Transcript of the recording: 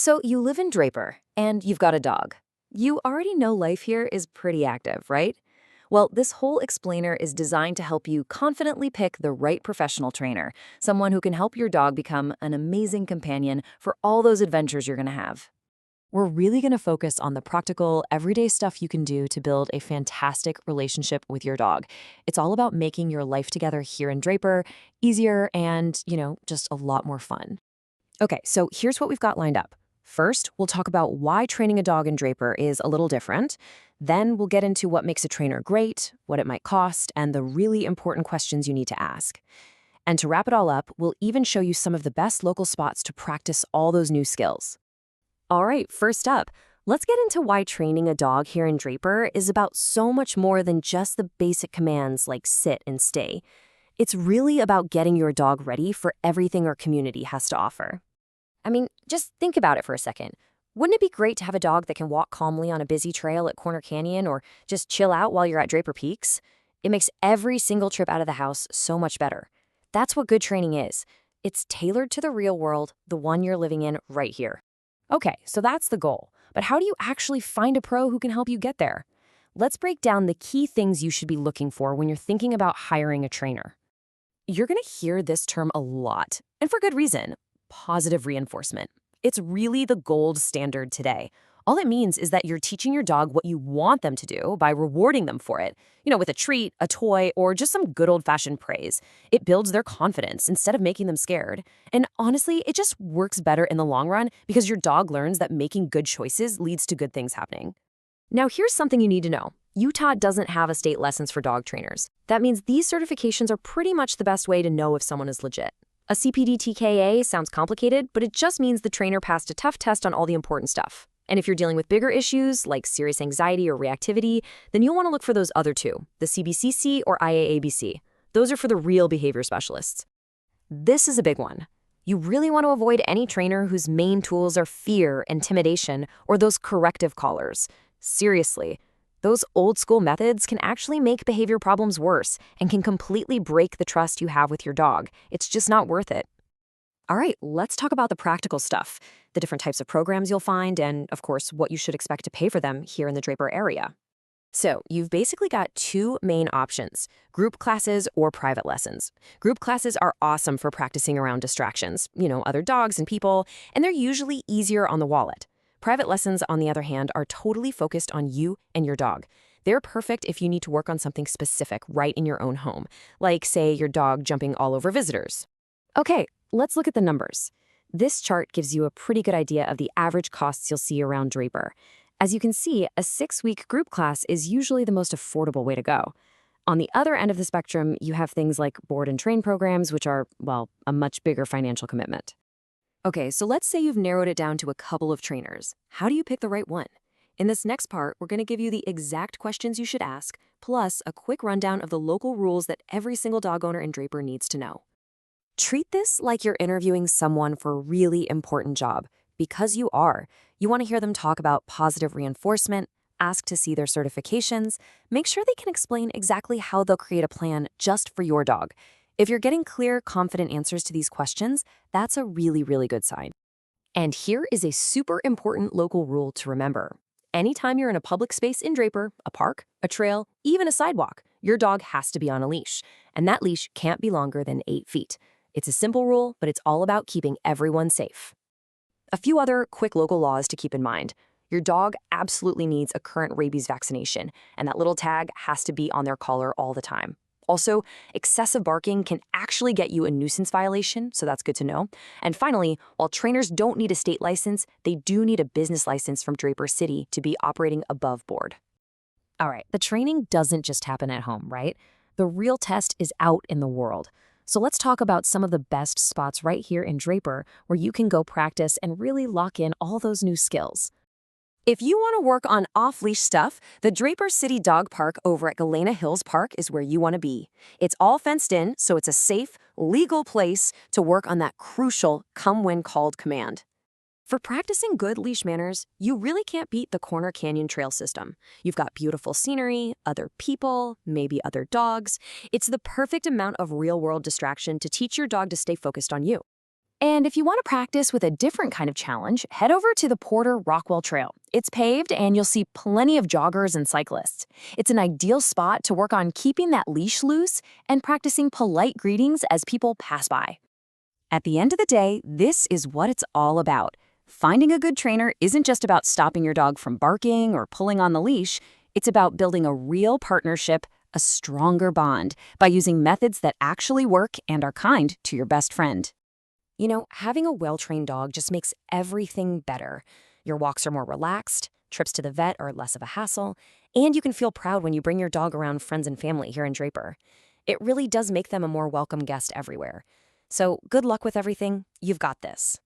So you live in Draper, and you've got a dog. You already know life here is pretty active, right? Well, this whole explainer is designed to help you confidently pick the right professional trainer, someone who can help your dog become an amazing companion for all those adventures you're going to have. We're really going to focus on the practical, everyday stuff you can do to build a fantastic relationship with your dog. It's all about making your life together here in Draper easier and, just a lot more fun. Okay, so here's what we've got lined up. First, we'll talk about why training a dog in Draper is a little different. Then we'll get into what makes a trainer great, what it might cost, and the really important questions you need to ask. And to wrap it all up, we'll even show you some of the best local spots to practice all those new skills. All right, first up, let's get into why training a dog here in Draper is about so much more than just the basic commands like sit and stay. It's really about getting your dog ready for everything our community has to offer. I mean, just think about it for a second. Wouldn't it be great to have a dog that can walk calmly on a busy trail at Corner Canyon or just chill out while you're at Draper Peaks? It makes every single trip out of the house so much better. That's what good training is. It's tailored to the real world, the one you're living in right here. Okay, so that's the goal. But how do you actually find a pro who can help you get there? Let's break down the key things you should be looking for when you're thinking about hiring a trainer. You're going to hear this term a lot, and for good reason. Positive reinforcement. It's really the gold standard today. All it means is that you're teaching your dog what you want them to do by rewarding them for it, with a treat, a toy, or just some good old-fashioned praise. It builds their confidence instead of making them scared. And honestly, it just works better in the long run because your dog learns that making good choices leads to good things happening. Now, here's something you need to know. Utah doesn't have a state license for dog trainers. That means these certifications are pretty much the best way to know if someone is legit. A CPD TKA sounds complicated, but it just means the trainer passed a tough test on all the important stuff. And if you're dealing with bigger issues, like serious anxiety or reactivity, then you'll want to look for those other two, the CBCC or IAABC. Those are for the real behavior specialists. This is a big one. You really want to avoid any trainer whose main tools are fear, intimidation, or those corrective collars. Seriously. Those old-school methods can actually make behavior problems worse and can completely break the trust you have with your dog. It's just not worth it. All right, let's talk about the practical stuff, the different types of programs you'll find, and, of course, what you should expect to pay for them here in the Draper area. So, you've basically got two main options, group classes or private lessons. Group classes are awesome for practicing around distractions, other dogs and people, and they're usually easier on the wallet. Private lessons, on the other hand, are totally focused on you and your dog. They're perfect if you need to work on something specific right in your own home, like, say, your dog jumping all over visitors. Okay, let's look at the numbers. This chart gives you a pretty good idea of the average costs you'll see around Draper. As you can see, a 6-week group class is usually the most affordable way to go. On the other end of the spectrum, you have things like board and train programs, which are, well, a much bigger financial commitment. Okay, so let's say you've narrowed it down to a couple of trainers. How do you pick the right one? In this next part, we're going to give you the exact questions you should ask, plus a quick rundown of the local rules that every single dog owner in Draper needs to know. Treat this like you're interviewing someone for a really important job, because you are. You want to hear them talk about positive reinforcement, ask to see their certifications, make sure they can explain exactly how they'll create a plan just for your dog. If you're getting clear, confident answers to these questions, that's a really, really good sign. And here is a super important local rule to remember. Anytime you're in a public space in Draper, a park, a trail, even a sidewalk, your dog has to be on a leash. And that leash can't be longer than 8 feet. It's a simple rule, but it's all about keeping everyone safe. A few other quick local laws to keep in mind. Your dog absolutely needs a current rabies vaccination, and that little tag has to be on their collar all the time. Also, excessive barking can actually get you a nuisance violation, so that's good to know. And finally, while trainers don't need a state license, they do need a business license from Draper City to be operating above board. All right, the training doesn't just happen at home, right? The real test is out in the world. So let's talk about some of the best spots right here in Draper where you can go practice and really lock in all those new skills. If you want to work on off-leash stuff, the Draper City Dog Park over at Galena Hills Park is where you want to be. It's all fenced in, so it's a safe, legal place to work on that crucial come when called command. For practicing good leash manners, you really can't beat the Corner Canyon Trail system. You've got beautiful scenery, other people, maybe other dogs. It's the perfect amount of real-world distraction to teach your dog to stay focused on you. And if you want to practice with a different kind of challenge, head over to the Porter Rockwell Trail. It's paved and you'll see plenty of joggers and cyclists. It's an ideal spot to work on keeping that leash loose and practicing polite greetings as people pass by. At the end of the day, this is what it's all about. Finding a good trainer isn't just about stopping your dog from barking or pulling on the leash. It's about building a real partnership, a stronger bond, by using methods that actually work and are kind to your best friend. You know, having a well-trained dog just makes everything better. Your walks are more relaxed, trips to the vet are less of a hassle, and you can feel proud when you bring your dog around friends and family here in Draper. It really does make them a more welcome guest everywhere. So good luck with everything. You've got this.